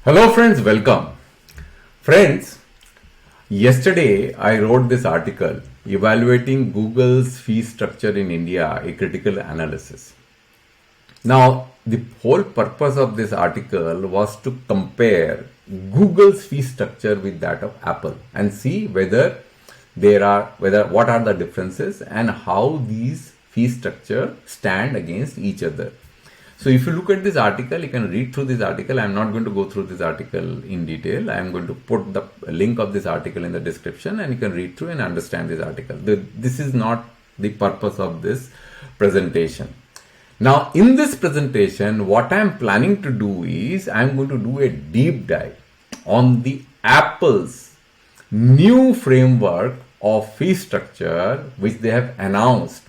Hello friends, welcome. Friends, yesterday I wrote this article evaluating Google's fee structure in India, a critical analysis. Now, the whole purpose of this article was to compare Google's fee structure with that of Apple and see what are the differences and how these fee structure stand against each other. So if you look at this article, you can read through this article. I'm not going to go through this article in detail. I'm going to put the link of this article in the description and you can read through and understand this article. This is not the purpose of this presentation. Now, in this presentation, what I'm planning to do is I'm going to do a deep dive on the Apple's new framework of fee structure, which they have announced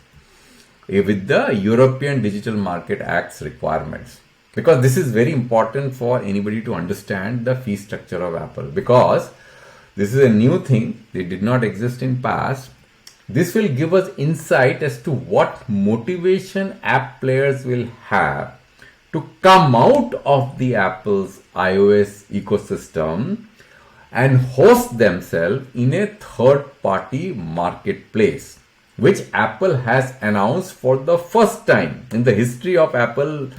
with the European Digital Market Act's requirements. Because this is very important for anybody to understand the fee structure of Apple. Because this is a new thing, they did not exist in past. This will give us insight as to what motivation app players will have to come out of the Apple's iOS ecosystem and host themselves in a third-party marketplace, which Apple has announced for the first time in the history of Apple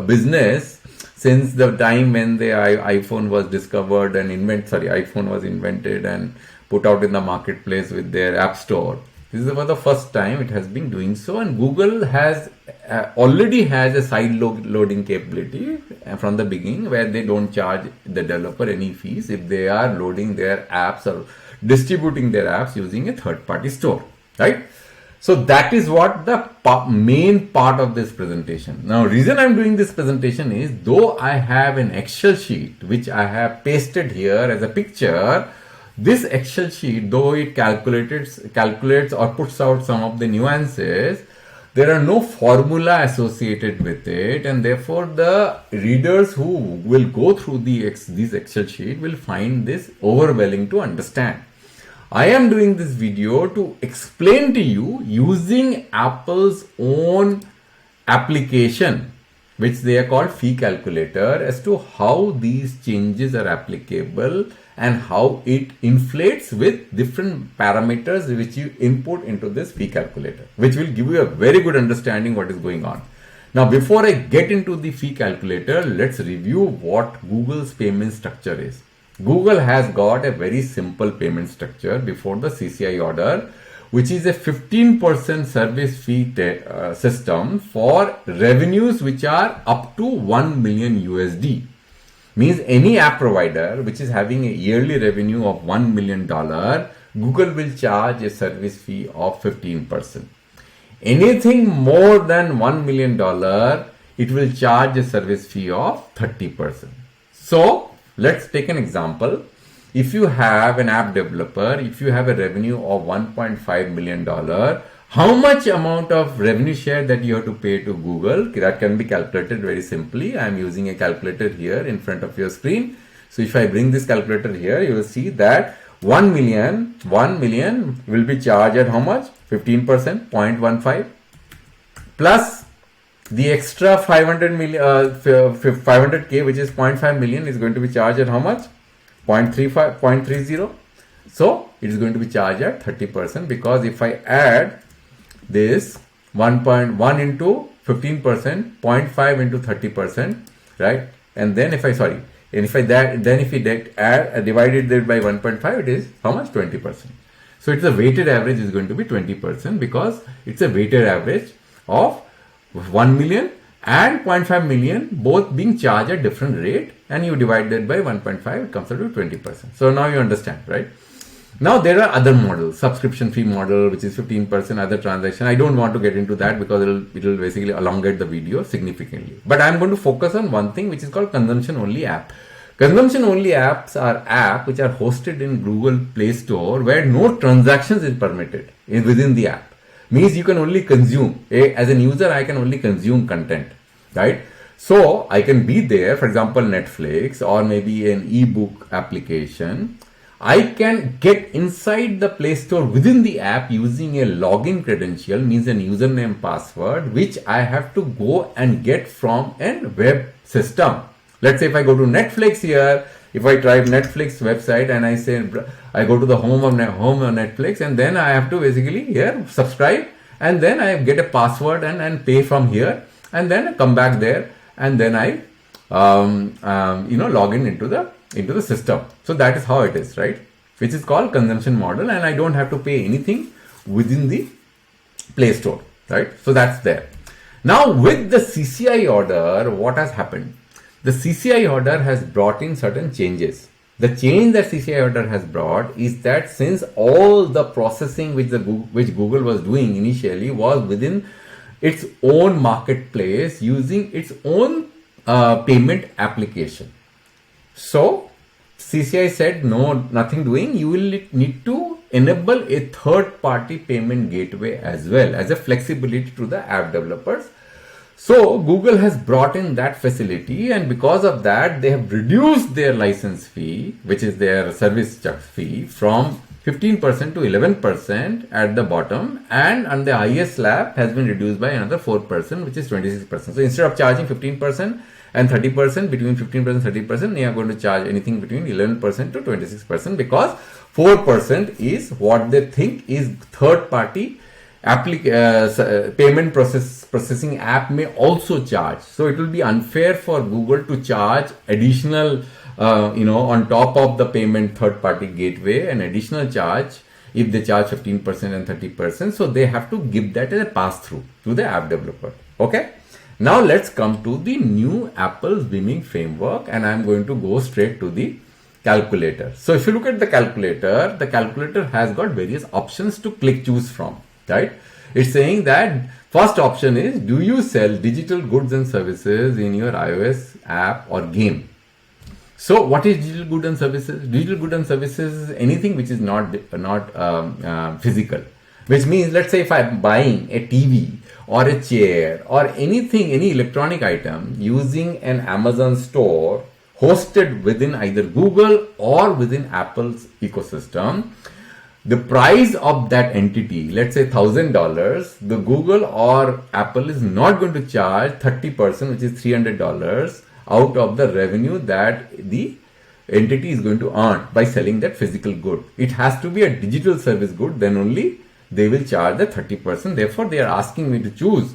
business since the time when the iPhone was discovered and iPhone was invented and put out in the marketplace with their App Store. This is for the first time it has been doing so, and Google has already has a side loading capability from the beginning where they don't charge the developer any fees if they are loading their apps or distributing their apps using a third-party store, right? So that is what the main part of this presentation. Now, reason I'm doing this presentation is, though I have an Excel sheet which I have pasted here as a picture, this Excel sheet, though it calculates or puts out some of the nuances, there are no formula associated with it, and therefore the readers who will go through this Excel sheet will find this overwhelming to understand. I am doing this video to explain to you using Apple's own application, which they are called fee calculator, as to how these changes are applicable and how it inflates with different parameters which you input into this fee calculator, which will give you a very good understanding what is going on. Now, before I get into the fee calculator, let's review what Google's payment structure is. Google has got a very simple payment structure before the CCI order, which is a 15% service fee system for revenues which are up to 1 million USD. Means any app provider which is having a yearly revenue of $1 million, Google will charge a service fee of 15%. Anything more than $1 million, it will charge a service fee of 30%. So, let's take an example. If you have an app developer, if you have a revenue of $1.5 million, how much amount of revenue share that you have to pay to Google? That can be calculated very simply. I am using a calculator here in front of your screen. So if I bring this calculator here, you will see that 1 million will be charged at how much? 15%, 0.15 plus the extra 500k, which is 0.5 million, is going to be charged at how much? 0.30. So it is going to be charged at 30%, because if I add this 1.1 into 15%, 0.5 into 30%, right? And then if I divided it by 1.5, it is how much? 20%. So it's a weighted average is going to be 20%, because it's a weighted average of 1 million and 0.5 million both being charged at different rate, and you divide that by 1.5, it comes out to 20%. So now you understand, right? Now there are other models, subscription fee model, which is 15%, other transaction. I don't want to get into that because it will basically elongate the video significantly. But I'm going to focus on one thing, which is called consumption only app. Consumption only apps are apps which are hosted in Google Play Store, where no transactions is permitted within the app. Means you can only consume. As an user, I can only consume content, right? So I can be there, for example, Netflix or maybe an ebook application. I can get inside the Play Store within the app using a login credential, means an username password, which I have to go and get from a web system. Let's say if I go to Netflix here, if I type Netflix website and I say I go to the home of Netflix, and then I have to basically here subscribe, and then I get a password and pay from here, and then I come back there, and then I log in into the system. So that is how it is, right? Which is called consumption model, and I don't have to pay anything within the Play Store, right? So that's there. Now with the CCI order, what has happened? The CCI order has brought in certain changes. The change that CCI order has brought is that since all the processing which Google was doing initially was within its own marketplace using its own payment application. So CCI said, no, nothing doing. You will need to enable a third-party payment gateway as well as a flexibility to the app developers. So Google has brought in that facility, and because of that, they have reduced their license fee, which is their service charge fee, from 15% to 11% at the bottom, and on the highest slab has been reduced by another 4%, which is 26%. So instead of charging 15% and 30%, between 15% and 30%, they are going to charge anything between 11% to 26%, because 4% is what they think is third-party payment processing app may also charge. So it will be unfair for Google to charge additional, on top of the payment third-party gateway, an additional charge if they charge 15% and 30%. So they have to give that as a pass-through to the app developer. Okay. Now let's come to the new Apple's beaming framework, and I'm going to go straight to the calculator. So if you look at the calculator has got various options to choose from. Right? It's saying that first option is, do you sell digital goods and services in your iOS app or game? So what is digital goods and services? Digital goods and services is anything which is not physical, which means, let's say if I'm buying a TV or a chair or anything, any electronic item using an Amazon store hosted within either Google or within Apple's ecosystem, the price of that entity, let's say $1,000, the Google or Apple is not going to charge 30%, which is $300 out of the revenue that the entity is going to earn by selling that physical good. It has to be a digital service good, then only they will charge the 30%. Therefore, they are asking me to choose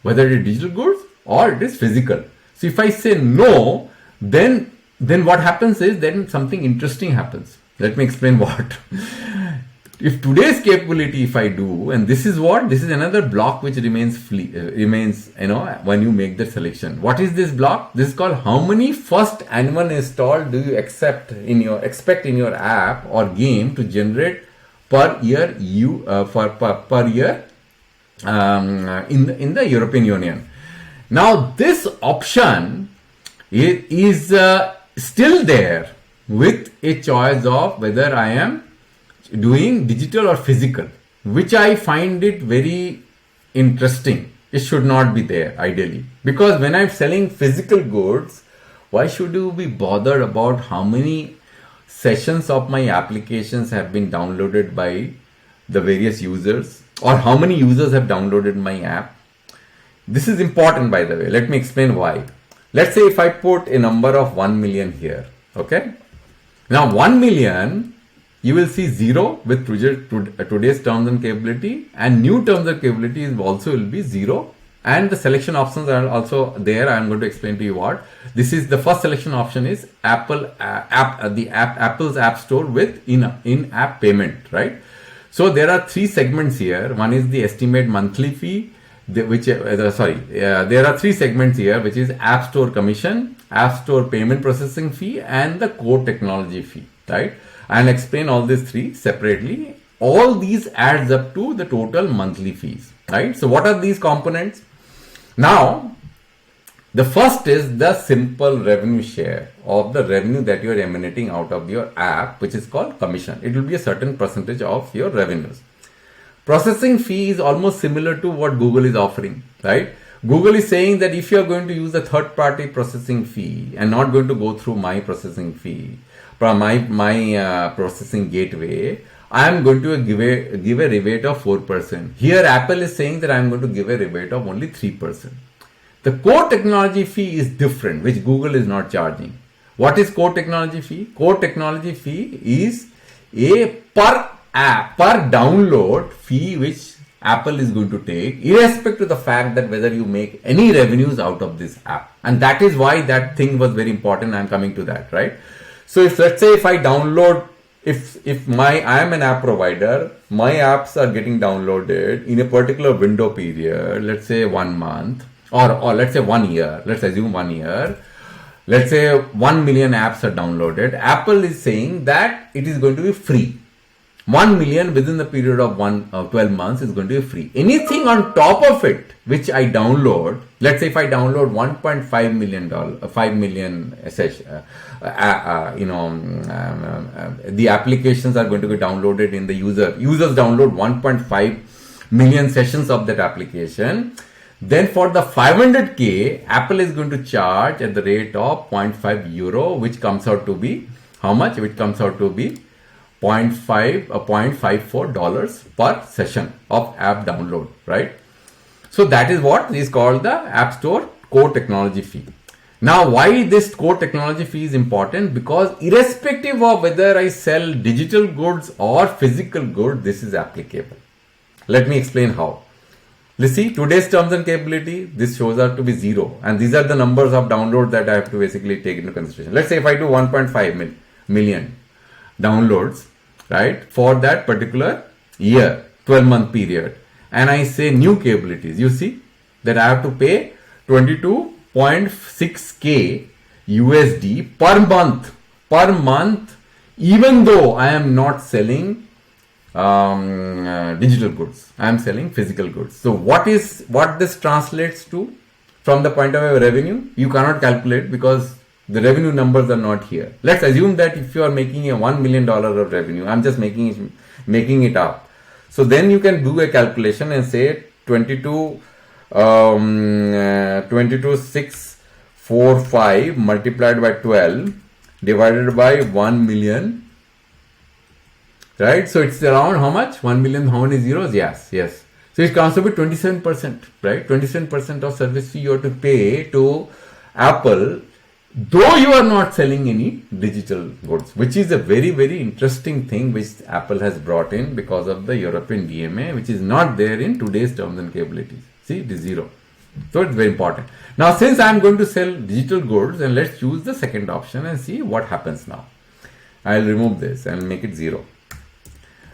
whether it is digital goods or it is physical. So if I say no, then what happens is, then something interesting happens. Let me explain what. If today's capability, if I do, and this is another block which remains, when you make the selection. What is this block? This is called how many first annual install do you expect in your app or game to generate per year per year in the European Union. Now this option is still there with a choice of whether I am doing digital or physical, which I find it very interesting. It should not be there ideally, because when I'm selling physical goods, why should you be bothered about how many sessions of my applications have been downloaded by the various users, or how many users have downloaded my app? This is important, by the way. Let me explain why. Let's say if I put a number of 1 million here, okay? Now 1 million, you will see 0 with today's terms and capability, and new terms and capability is also will be 0, and the selection options are also there. I am going to explain to you what. This is the first selection option is Apple's App Store with in-app payment, right? So there are 3 segments here. One is the estimate monthly fee, there are 3 segments here, which is App Store commission, App Store payment processing fee, and the core technology fee, right? I'll explain all these 3 separately. All these adds up to the total monthly fees, right? So what are these components? Now, the first is the simple revenue share of the revenue that you are emanating out of your app, which is called commission. It will be a certain percentage of your revenues. Processing fee is almost similar to what Google is offering, right? Google is saying that if you are going to use a third-party processing fee and not going to go through my processing fee, from my processing gateway, I am going to give a rebate of 4%. Here Apple is saying that I am going to give a rebate of only 3%. The core technology fee is different, which Google is not charging. What is core technology fee? Core technology fee is a per download fee which Apple is going to take, irrespective of the fact that whether you make any revenues out of this app. And that is why that thing was very important. I'm coming to that, right? So if, let's say, if I download, I am an app provider, my apps are getting downloaded in a particular window period, let's say 1 month, or let's say 1 year, let's assume 1 year. Let's say 1 million apps are downloaded. Apple is saying that it is going to be free. 1 million within the period of 12 months is going to be free. Anything on top of it, which I download, let's say if I download 1.5 million, the applications are going to be downloaded in the user. Users download 1.5 million sessions of that application. Then for the 500K, Apple is going to charge at the rate of 0.5 euro, which comes out to be how much? It comes out to be $0.54 per session of app download, right? So that is what is called the App Store core technology fee. Now, why this core technology fee is important? Because irrespective of whether I sell digital goods or physical goods, this is applicable. Let me explain how. Let's see, today's terms and capability, this shows up to be 0. And these are the numbers of downloads that I have to basically take into consideration. Let's say if I do 1.5 million downloads, right, for that particular year, 12-month period, and I say new capabilities, you see that I have to pay 22.6K USD per month, even though I am not selling digital goods, I am selling physical goods. So what this translates to from the point of view of revenue, you cannot calculate because the revenue numbers are not here. Let's assume that if you are making a $1 million of revenue, I'm just making it up. So then you can do a calculation and say 22,645 multiplied by 12 divided by 1 million. Right? So it's around how much? 1 million, how many zeros? Yes. So it comes to be 27%, right? 27% of service fee you have to pay to Apple, though you are not selling any digital goods, which is a very, very interesting thing which Apple has brought in because of the European DMA, which is not there in today's terms and capabilities. See, it is 0. So it's very important. Now, since I am going to sell digital goods, and let's choose the second option and see what happens now. I'll remove this and make it 0.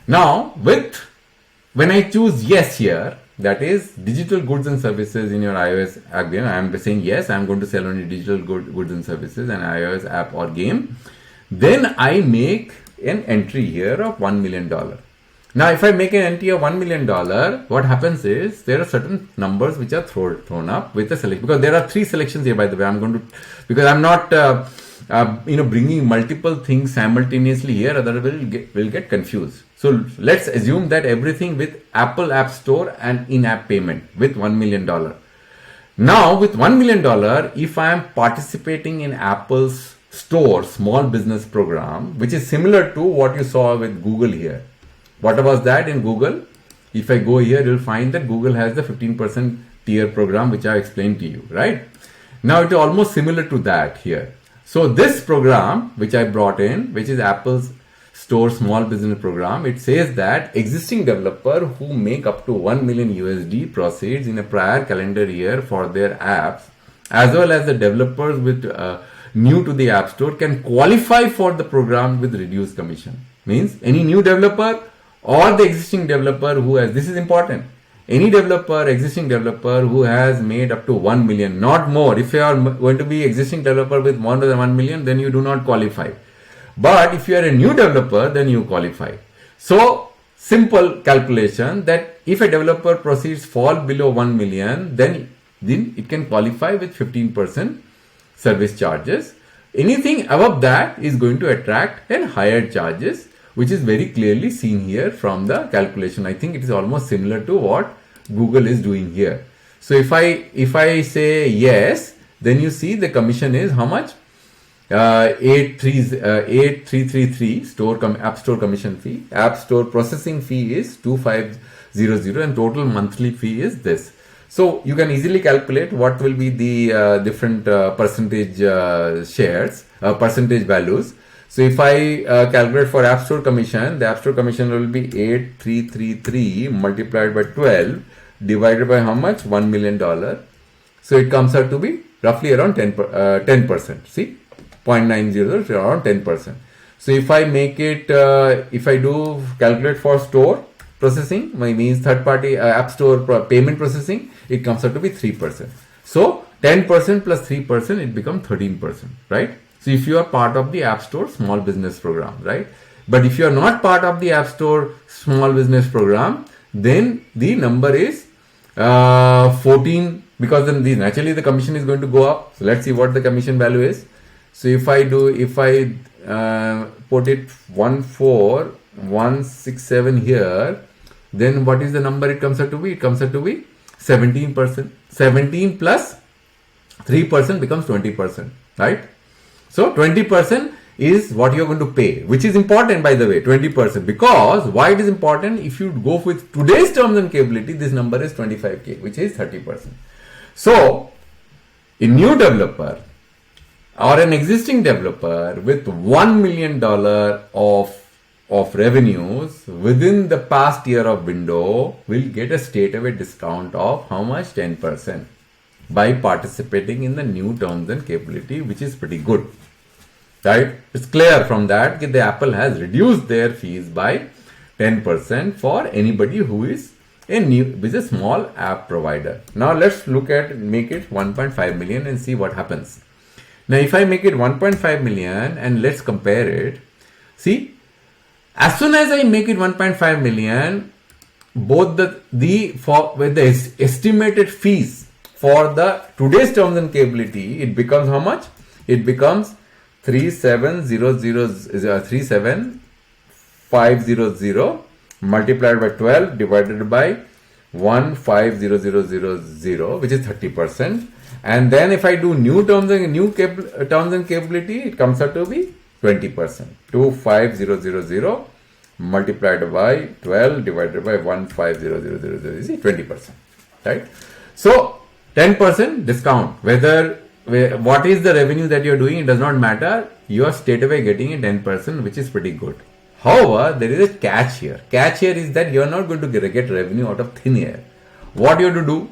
Now, when I choose yes here, that is digital goods and services in your iOS app game, I am saying yes, I am going to sell only digital goods and services and iOS app or game. Then I make an entry here of $1 million. Now, if I make an entry of $1 million, what happens is there are certain numbers which are thrown up with the selection, because there are 3 selections here, by the way. Because I'm not bringing multiple things simultaneously here, otherwise we'll get confused. So let's assume that everything with Apple App Store and in-app payment with $1 million. Now with $1 million, if I am participating in Apple's Store small business program, which is similar to what you saw with Google here. What was that in Google? If I go here, you'll find that Google has the 15% tier program, which I explained to you, right? Now it is almost similar to that here. So this program, which I brought in, which is Apple's Store small business program, it says that existing developer who make up to 1 million USD proceeds in a prior calendar year for their apps, as well as the developers with new to the App Store can qualify for the program with reduced commission. Means any new developer or the existing developer who has, this is important, any existing developer who has made up to 1 million, not more. If you are going to be existing developer with more than 1 million, then you do not qualify. But if you are a new developer, then you qualify. So simple calculation that if a developer proceeds fall below 1 million, then it can qualify with 15% service charges. Anything above that is going to attract a higher charges, which is very clearly seen here from the calculation. I think it is almost similar to what Google is doing here. So if I say yes, then you see the commission is how much? 8333 App Store commission fee. App Store processing fee is 2500 and total monthly fee is this. So you can easily calculate what will be the different percentage shares, percentage values. So if I calculate for App Store commission, the App Store commission will be 8333 multiplied by 12 divided by how much? $1 million. So it comes out to be roughly around 10%. See, 0.90 around 10%. So if I make it, if I do calculate for store processing, my means third party App Store payment processing, it comes out to be 3%. So 10% plus 3%, it becomes 13%, right? So if you are part of the App Store small business program, right? But if you are not part of the App Store small business program, then the number is 14, because then naturally the commission is going to go up. So let's see what the commission value is. So if I put it 14167 here, then what is the number it comes out to be? It comes out to be 17%. 17 plus 3% becomes 20%, right? So 20% is what you're going to pay, which is important, by the way, 20%. Because why it is important? If you go with today's terms and capability, this number is 25K, which is 30%. So a new developer or an existing developer with $1 million of revenues within the past year of window will get a straightaway discount of how much? 10% by participating in the new terms and capability, which is pretty good, right? It's clear from that the Apple has reduced their fees by 10% for anybody who is a small app provider. Now let's look at make it 1.5 million and see what happens. Now if I make it 1.5 million and let's compare it, see, as soon as I make it 1.5 million, both with the estimated fees for the today's terms and capability, it becomes how much? It becomes 37500 multiplied by 12 divided by 150,000, which is 30%. And then if I do new terms and capability, it comes out to be 20%. 25000 multiplied by 12 divided by 150,000 is 20%, right? So 10% discount. What is the revenue that you're doing, it does not matter. You are straight away getting a 10%, which is pretty good. However, there is a catch here. Catch here is that you are not going to get revenue out of thin air. What you have to do?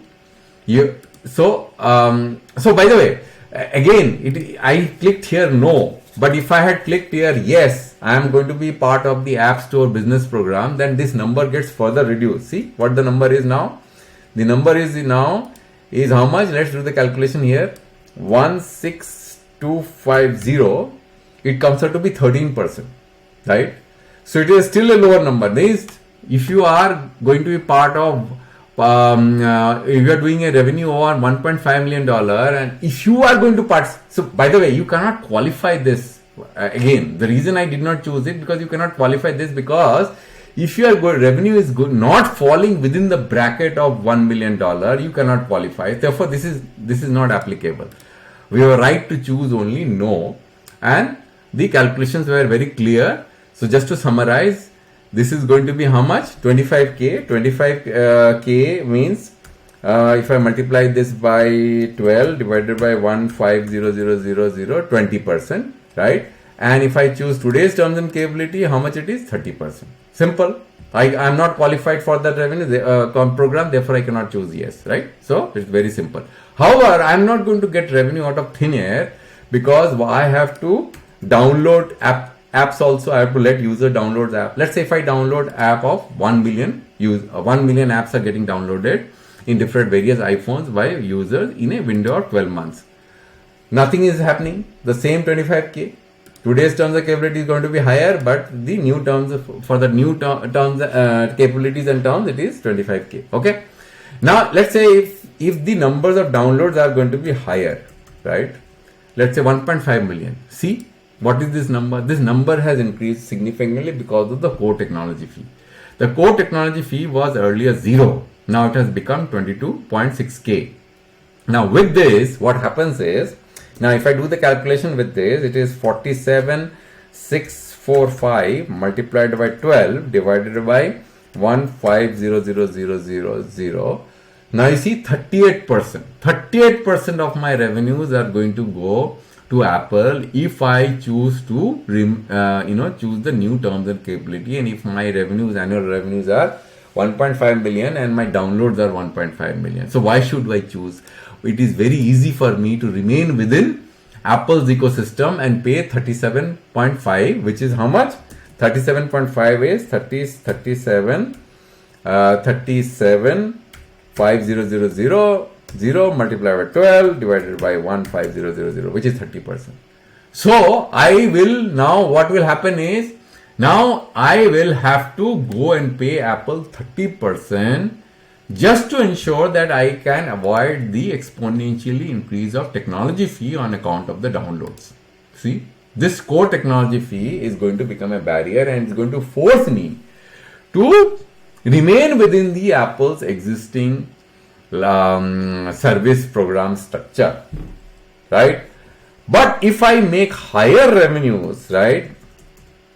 So by the way, again, I clicked here no. But if I had clicked here yes, I am going to be part of the App Store business program, then this number gets further reduced. See what the number is now? The number is how much? Let's do the calculation here. 16250. It comes out to be 13%, right? So it is still a lower number. If you are going to be part of, if you are doing a revenue over $1.5 million, and if you are going to so by the way, you cannot qualify this. Again, the reason I did not choose it, because you cannot qualify this, because if your revenue is not falling within the bracket of $1 million, you cannot qualify. Therefore, this is not applicable. We have a right to choose only no, and the calculations were very clear. So just to summarize, this is going to be how much? 25K. 25K means if I multiply this by 12 divided by 150,000, 20%, right? And if I choose today's terms and capability, how much it is? 30%. Simple. I am not qualified for that revenue program, therefore I cannot choose yes, right? So it's very simple. However, I am not going to get revenue out of thin air, because I have to download apps also. I have to let user download the app. Let's say if I download app of 1 million, 1 million apps are getting downloaded in different various iPhones by users in a window of 12 months. Nothing is happening. The same 25K. Today's terms and capability is going to be higher, but the new terms for the new terms capabilities and terms, it is 25K. Okay. Now let's say if the numbers of downloads are going to be higher, right? Let's say 1.5 million. See, what is this number? This number has increased significantly because of the core technology fee. The core technology fee was earlier 0. Now it has become 22.6K. Now with this, what happens is, now if I do the calculation with this, it is 47,645 multiplied by 12 divided by 150,000. Now you see 38%. 38% of my revenues are going to go to Apple if I choose to choose the new terms and capability, and if my annual revenues are 1.5 million and my downloads are 1.5 million. So why should I choose? It is very easy for me to remain within Apple's ecosystem and pay 37.5, which is how much? 37.5 is 37,500,0 multiplied by 12 divided by 15000, which is 30%. So I will now, what will happen is, now I will have to go and pay Apple 30% just to ensure that I can avoid the exponentially increase of technology fee on account of the downloads. See, this core technology fee is going to become a barrier and it's going to force me to remain within the Apple's existing service program structure, right? But if I make higher revenues, right?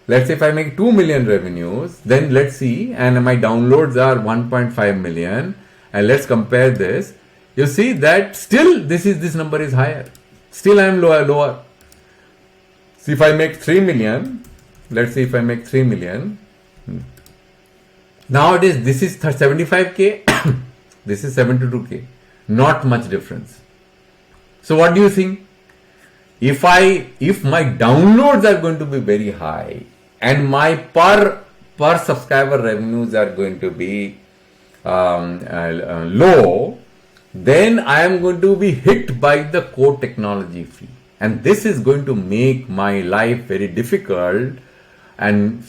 Let's say if I make 2 million revenues, then let's see, and my downloads are 1.5 million, and let's compare this. You see that still this number is higher. Still I am lower. See, if I make 3 million, let's see if I make 3 million. Now this is 75k, this is 72k. Not much difference. So what do you think? If my downloads are going to be very high and my per subscriber revenues are going to be low, then I am going to be hit by the core technology fee, and this is going to make my life very difficult and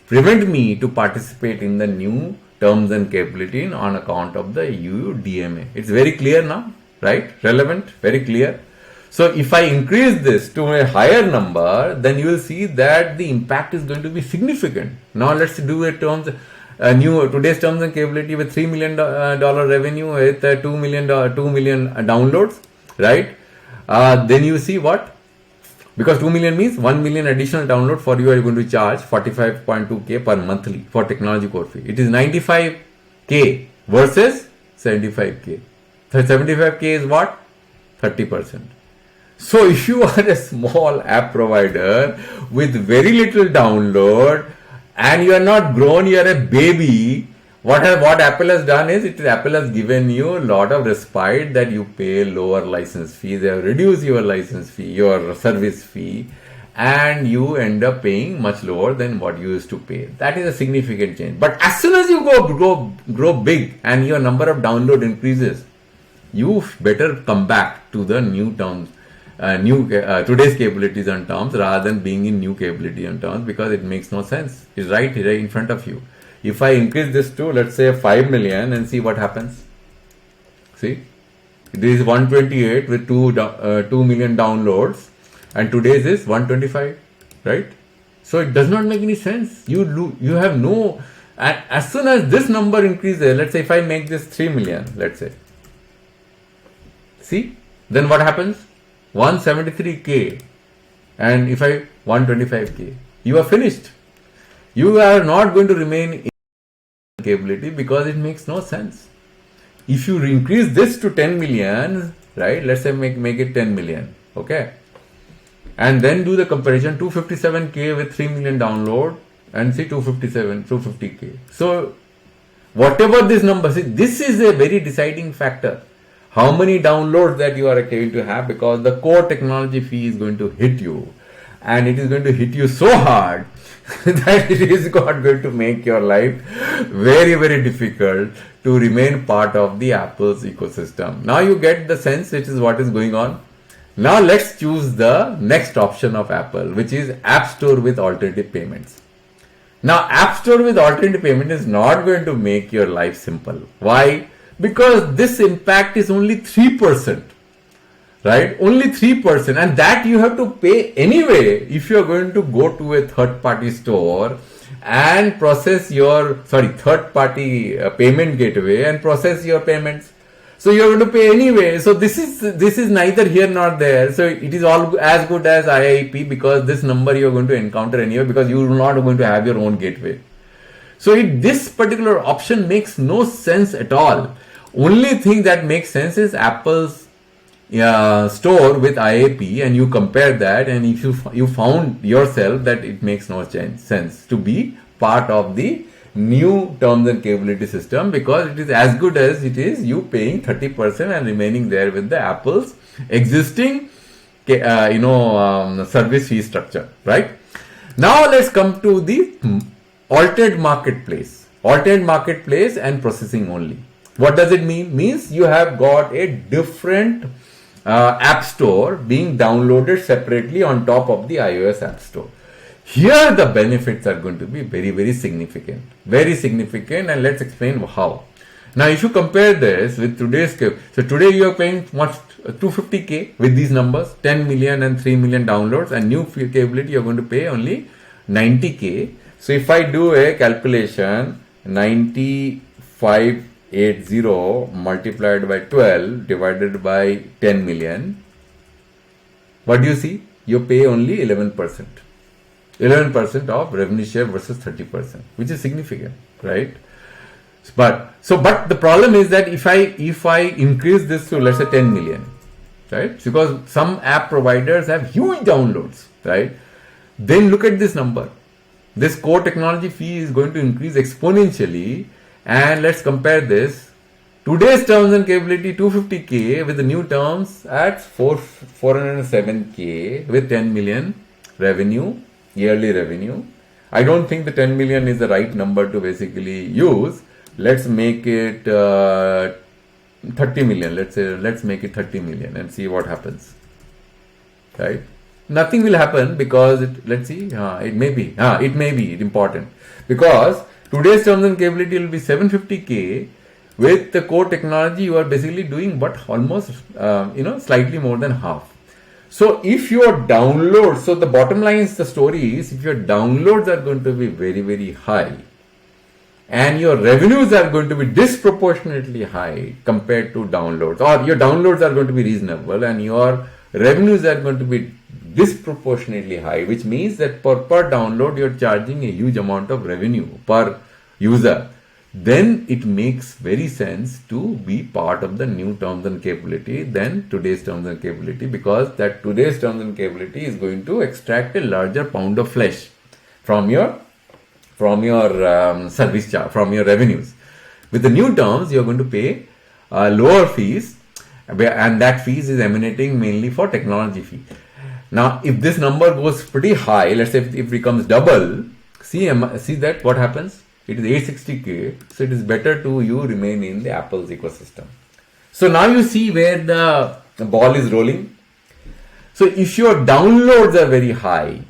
prevent me to participate in the new terms and capability on account of the EU DMA. It's very clear now, right? Relevant, very clear. So if I increase this to a higher number, then you will see that the impact is going to be significant. Now let's do today's terms and capability with $3 million revenue with 2 million downloads, right? Then you see what? Because 2 million means 1 million additional download for you are going to charge 45.2k per monthly for technology core fee. It is 95k versus 75k. So 75k is what? 30%. So if you are a small app provider with very little download and you are not grown, you are a baby, what Apple has done is, Apple has given you a lot of respite that you pay lower license fee. They have reduced your license fee, your service fee, and you end up paying much lower than what you used to pay. That is a significant change. But as soon as you grow big and your number of download increases, you better come back to the new terms. Today's capabilities and terms rather than being in new capability and terms, because it makes no sense. It's right here in front of you. If I increase this to, let's say, 5 million and see what happens. See, this is 128 with 2 million downloads, and today's is 125, right? So it does not make any sense. You have no, as soon as this number increases, let's say if I make this 3 million, let's say, see, then what happens? 173k, and if I 125k, you are finished. You are not going to remain in capability because it makes no sense. If you increase this to 10 million, right? Let's say make it 10 million, okay? And then do the comparison, 257k with 3 million download, and see 250k. So whatever this number, see, this is a very deciding factor. How many downloads that you are going to have, because the core technology fee is going to hit you, and it is going to hit you so hard that it is going to make your life very, very difficult to remain part of the Apple's ecosystem. Now you get the sense, which is what is going on. Now let's choose the next option of Apple, which is App Store with alternative payments. Now App Store with alternative payment is not going to make your life simple. Why? Because this impact is only 3%, right? Only 3%, and that you have to pay anyway if you are going to go to a third-party store and process your third-party payment gateway and process your payments. So you are going to pay anyway. So this is neither here nor there. So it is all as good as IIP, because this number you are going to encounter anyway, because you are not going to have your own gateway. So this particular option makes no sense at all. Only thing that makes sense is Apple's store with IAP, and you compare that, and if you found yourself that it makes no sense to be part of the new terms and capability system, because it is as good as it is you paying 30% and remaining there with the Apple's existing service fee structure, right? Now let's come to the alternate marketplace and processing only. What does it mean? Means you have got a different app store being downloaded separately on top of the iOS app store. Here the benefits are going to be very, very significant, and let's explain how. Now if you compare this with today's, so today you are paying much 250k with these numbers, 10 million and 3 million downloads, and new capability you are going to pay only 90k. So if I do a calculation, 9580 multiplied by 12 divided by 10 million, what do you see? You pay only 11%. 11% of revenue share versus 30%, which is significant, right? But the problem is that if I increase this to, let's say, 10 million, right? Because some app providers have huge downloads, right? Then look at this number. This core technology fee is going to increase exponentially, and let's compare this. Today's terms and capability 250k with the new terms at 407k with 10 million revenue, yearly revenue. I don't think the 10 million is the right number to basically use. Let's make it 30 million. Let's make it 30 million and see what happens, right? Nothing will happen, because it may be important, because today's terms and capability will be 750k. With the core technology, you are basically doing almost slightly more than half. So if your downloads, so the bottom line is, the story is, if your downloads are going to be very, very high and your revenues are going to be disproportionately high compared to downloads, or your downloads are going to be reasonable and your revenues are going to be disproportionately high, which means that per download you're charging a huge amount of revenue per user, then it makes very sense to be part of the new terms and capability than today's terms and capability, because that today's terms and capability is going to extract a larger pound of flesh from your service charge, from your revenues. With the new terms, you're going to pay lower fees, and that fees is emanating mainly for technology fee. Now, if this number goes pretty high, let's say if it becomes double, see that what happens? It is 860k, so it is better to you remain in the Apple's ecosystem. So now you see where the ball is rolling. So if your downloads are very high,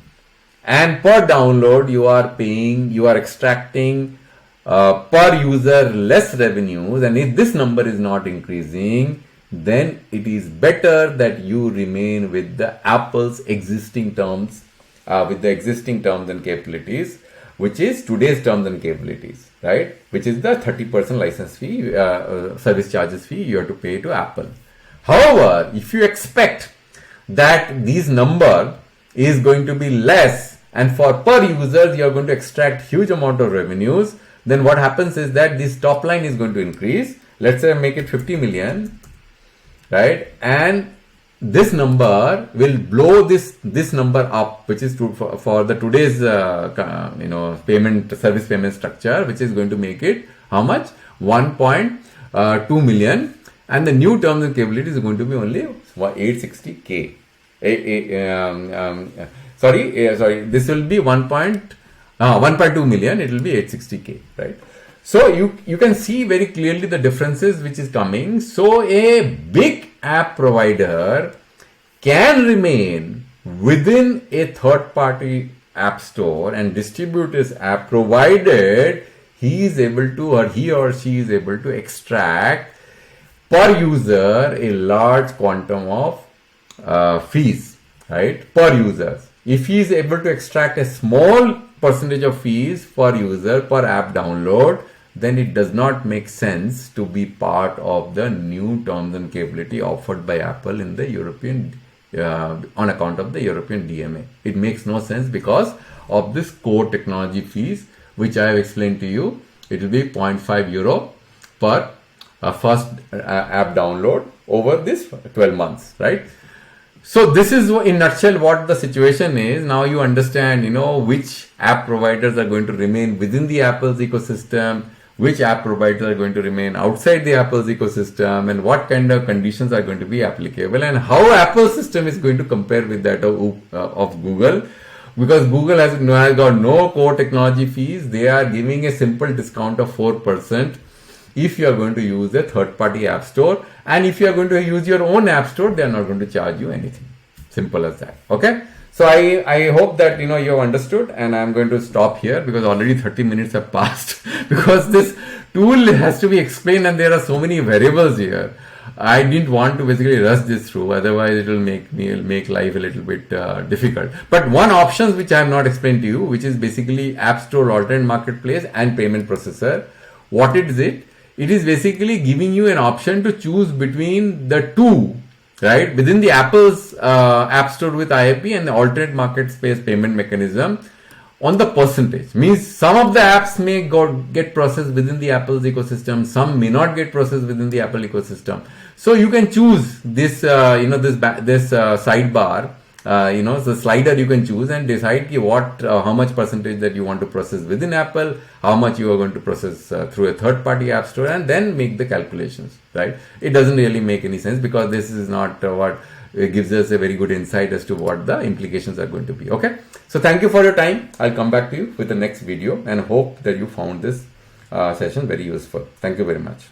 and per download you are extracting per user less revenues, and if this number is not increasing, then it is better that you remain with the Apple's existing terms, with the existing terms and capabilities, which is today's terms and capabilities, right? Which is the 30% license fee, service charges fee you have to pay to Apple. However, if you expect that this number is going to be less, and for per users you are going to extract huge amount of revenues, then what happens is that this top line is going to increase. Let's say make it 50 million, right? And this number will blow this number up, which is for the today's service payment structure, which is going to make it how much? 1.2 million, and the new terms and capabilities is going to be only 860k. Sorry, this will be 1.2 million. It will be 860k, right? So you can see very clearly the differences which is coming. So a big app provider can remain within a third-party app store and distribute his app, provided he is able to, or he or she is able to extract per user a large quantum of fees, right? Per user. If he is able to extract a small percentage of fees per user per app download, then it does not make sense to be part of the new terms and capability offered by Apple in the European, on account of the European DMA. It makes no sense because of this core technology fees, which I have explained to you. It will be 0.5 euro per first app download over this 12 months, right? So this is in nutshell what the situation is. Now you understand, which app providers are going to remain within the Apple's ecosystem, which app providers are going to remain outside the Apple's ecosystem, and what kind of conditions are going to be applicable, and how Apple's system is going to compare with that of Google. Because Google has got no core technology fees. They are giving a simple discount of 4% if you are going to use a third-party app store, and if you are going to use your own app store, they are not going to charge you anything. Simple as that. Okay. So I hope that you have understood, and I'm going to stop here because already 30 minutes have passed because this tool has to be explained and there are so many variables here. I didn't want to basically rush this through, otherwise it will make life a little bit difficult. But one option which I have not explained to you, which is basically App Store, alternate marketplace, and payment processor. What is it? It is basically giving you an option to choose between the two, right? Within the Apple's App Store with IAP and the alternate marketplace payment mechanism on the percentage. Means some of the apps may get processed within the Apple's ecosystem, some may not get processed within the Apple ecosystem. So you can choose this, this sidebar. The slider you can choose and decide how much percentage that you want to process within Apple, how much you are going to process through a third-party app store, and then make the calculations, right? It doesn't really make any sense because this is not what gives us a very good insight as to what the implications are going to be. Okay, so thank you for your time. I'll come back to you with the next video and hope that you found this session very useful. Thank you very much.